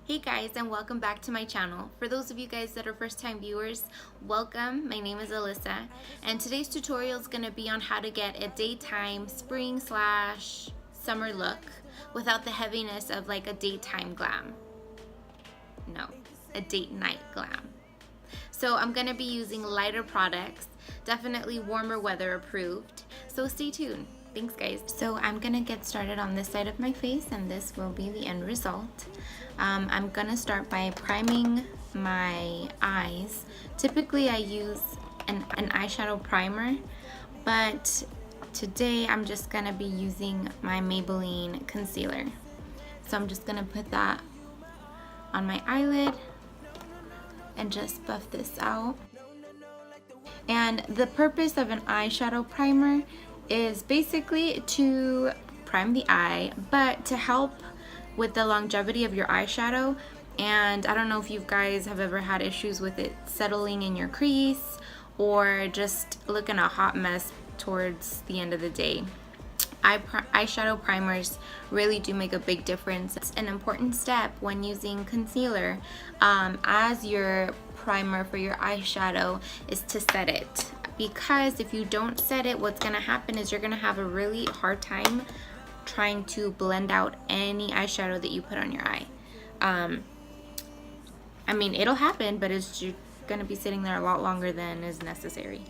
Hey guys, and welcome back to my channel. For those of you guys that are first time viewers, welcome. My name is Alyssa, and today's tutorial is going to be on how to get a daytime spring/summer look without the heaviness of like a daytime glam. No, a date night glam. So I'm going to be using lighter products, definitely warmer weather approved. So stay tuned. Thanks guys. So I'm gonna get started on this side of my face, and this will be the end result. I'm gonna start by priming my eyes. Typically I use an eyeshadow primer, but today I'm just gonna be using my Maybelline concealer. So I'm just gonna put that on my eyelid and just buff this out. And the purpose of an eyeshadow primer is basically to prime the eye, but to help with the longevity of your eyeshadow. And I don't know if you guys have ever had issues with it settling in your crease or just looking a hot mess towards the end of the day. Eyeshadow primers really do make a big difference. It's an important step when using concealer as your primer for your eyeshadow is to set it. Because if you don't set it, what's gonna happen is you're gonna have a really hard time trying to blend out any eyeshadow that you put on your eye. I mean, it'll happen, but you're gonna be sitting there a lot longer than is necessary.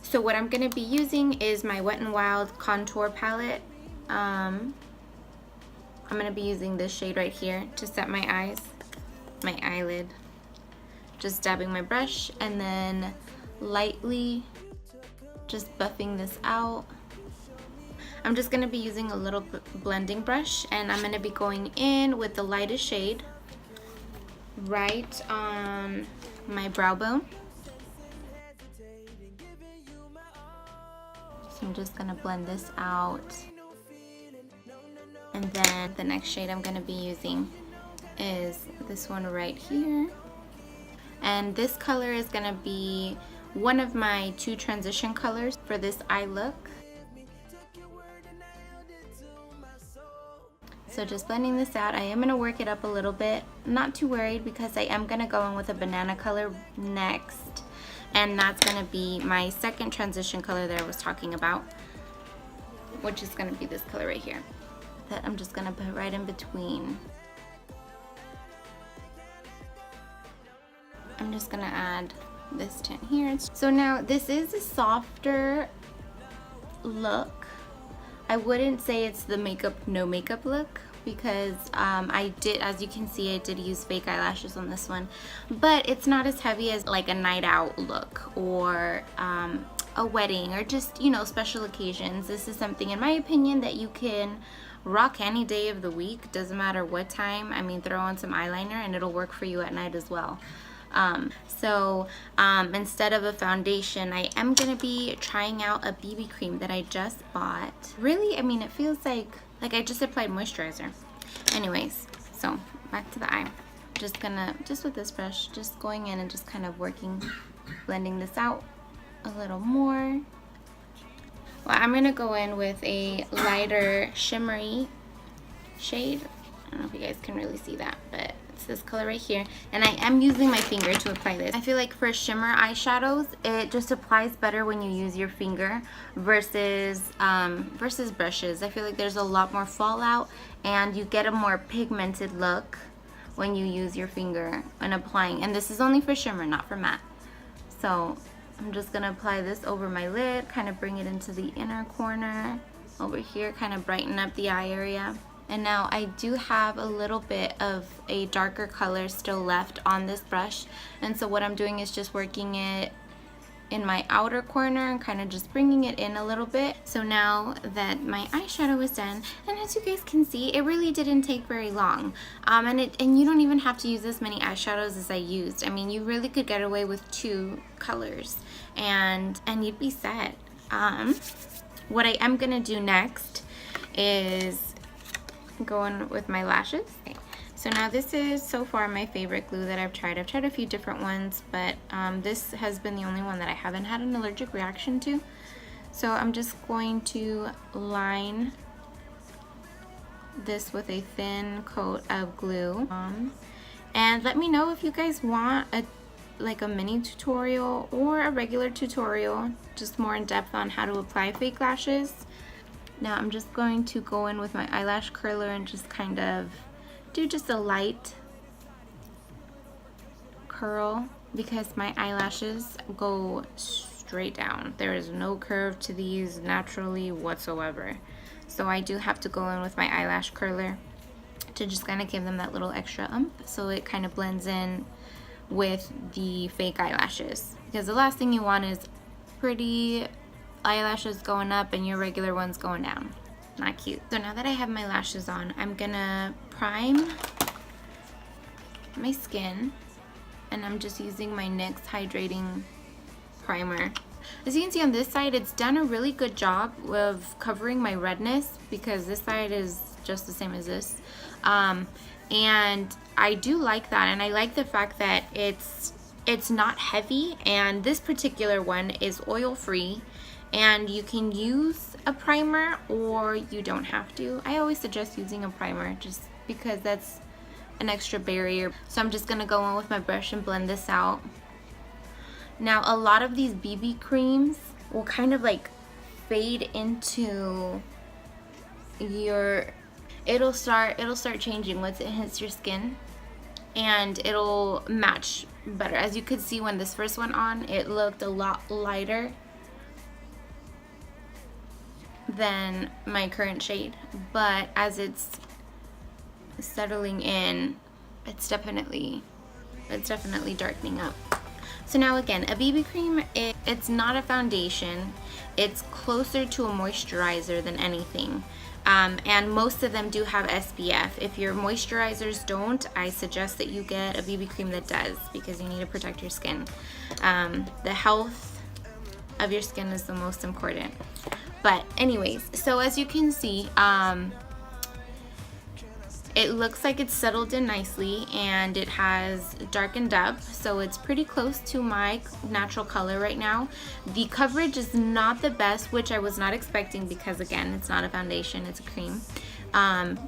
So what I'm gonna be using is my Wet n Wild contour palette. I'm gonna be using this shade right here to set my eyes, my eyelid. Just dabbing my brush and then lightly just buffing this out. I'm just going to be using a little blending brush, and I'm going to be going in with the lightest shade right on my brow bone. So I'm just going to blend this out. And then the next shade I'm going to be using is this one right here. And this color is going to be one of my two transition colors for this eye look. So just blending this out, I am going to work it up a little bit. Not too worried because I am going to go in with a banana color next. And that's going to be my second transition color that I was talking about, which is going to be this color right here. That I'm just going to put right in between. I'm just going to add this tint here. So now this is a softer look. I wouldn't say it's the makeup no makeup look, because I did, as you can see, I did use fake eyelashes on this one, but it's not as heavy as like a night out look or a wedding or just, you know, special occasions. This is something, in my opinion, that you can rock any day of the week, doesn't matter what time. I mean, throw on some eyeliner and it'll work for you at night as well. Instead of a foundation, I am going to be trying out a BB cream that I just bought. Really, I mean, it feels like I just applied moisturizer. Anyways, so back to the eye. Just with this brush, just going in and just kind of blending this out a little more. Well, I'm going to go in with a lighter shimmery shade. I don't know if you guys can really see that, but it's this color right here, and I am using my finger to apply this. I feel like for shimmer eyeshadows, it just applies better when you use your finger versus brushes. I feel like there's a lot more fallout, and you get a more pigmented look when you use your finger when applying. And this is only for shimmer, not for matte. So I'm just gonna apply this over my lid, kind of bring it into the inner corner over here, kind of brighten up the eye area. And now I do have a little bit of a darker color still left on this brush. And so what I'm doing is just working it in my outer corner and kind of just bringing it in a little bit. So now that my eyeshadow is done, and as you guys can see, it really didn't take very long. And you don't even have to use as many eyeshadows as I used. I mean, you really could get away with 2 colors and you'd be set. What I am gonna do next is going with my lashes. Okay. So now this is so far my favorite glue that I've tried. I've tried a few different ones, but this has been the only one that I haven't had an allergic reaction to. So I'm just going to line this with a thin coat of glue. And let me know if you guys want like a mini tutorial or a regular tutorial, just more in depth on how to apply fake lashes. Now I'm just going to go in with my eyelash curler and just kind of do just a light curl because my eyelashes go straight down. There is no curve to these naturally whatsoever. So I do have to go in with my eyelash curler to just kind of give them that little extra so it kind of blends in with the fake eyelashes, because the last thing you want is pretty eyelashes going up and your regular ones going down. Not cute. So now that I have my lashes on, I'm gonna prime my skin, and I'm just using my NYX hydrating primer. As you can see on this side, it's done a really good job of covering my redness, because this side is just the same as this. And I do like that, and I like the fact that it's not heavy, and this particular one is oil free, and you can use a primer or you don't have to. I always suggest using a primer just because that's an extra barrier. So I'm just gonna go in with my brush and blend this out. Now a lot of these BB creams will kind of like fade into your, it'll start changing once it hits your skin, and it'll match better. As you could see when this first went on, it looked a lot lighter than my current shade, but as it's settling in, it's definitely darkening up. So now again, a BB cream, it's not a foundation. It's closer to a moisturizer than anything. And most of them do have SPF. If your moisturizers don't, I suggest that you get a BB cream that does, because you need to protect your skin. The health of your skin is the most important. But anyways, so as you can see, it looks like it's settled in nicely, and it has darkened up, so it's pretty close to my natural color right now. The coverage is not the best, which I was not expecting, because again, it's not a foundation, it's a cream.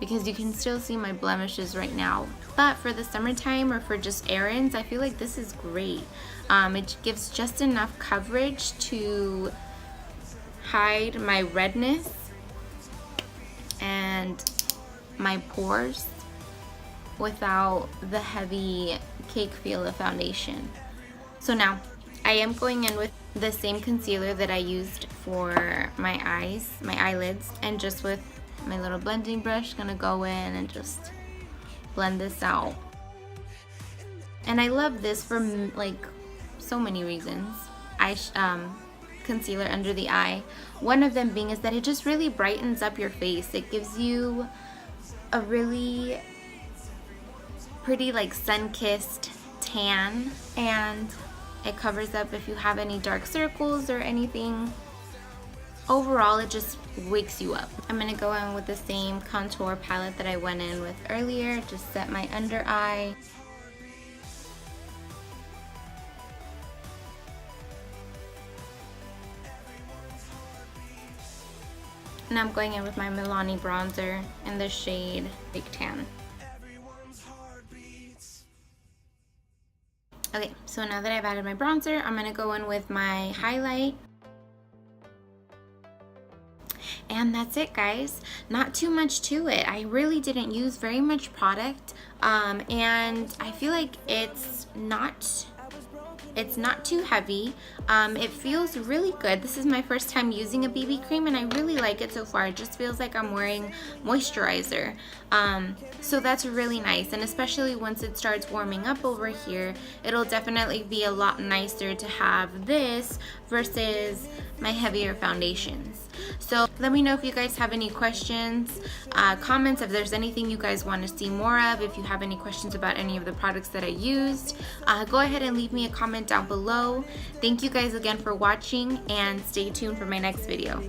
Because you can still see my blemishes right now. But for the summertime or for just errands, I feel like this is great. It gives just enough coverage to hide my redness and my pores without the heavy cake feel of foundation. So now I am going in with the same concealer that I used for my eyes, my eyelids, and just with my little blending brush gonna go in and just blend this out. And I love this for like so many reasons. Concealer under the eye, one of them being is that it just really brightens up your face. It gives you a really pretty like sun-kissed tan, and it covers up if you have any dark circles or anything. Overall, it just wakes you up. I'm gonna go in with the same contour palette that I went in with earlier, just set my under eye. And I'm going in with my Milani bronzer in the shade Big Tan. Okay, so now that I've added my bronzer, I'm gonna go in with my highlight. And that's it, guys. Not too much to it. I really didn't use very much product, and I feel like it's not too heavy. It feels really good. This is my first time using a BB cream, and I really like it so far. It just feels like I'm wearing moisturizer. So that's really nice, and especially once it starts warming up over here, it'll definitely be a lot nicer to have this versus my heavier foundations. So let me know if you guys have any questions, comments, if there's anything you guys want to see more of, if you have any questions about any of the products that I used, go ahead and leave me a comment down below. Thank you guys again for watching, and stay tuned for my next video.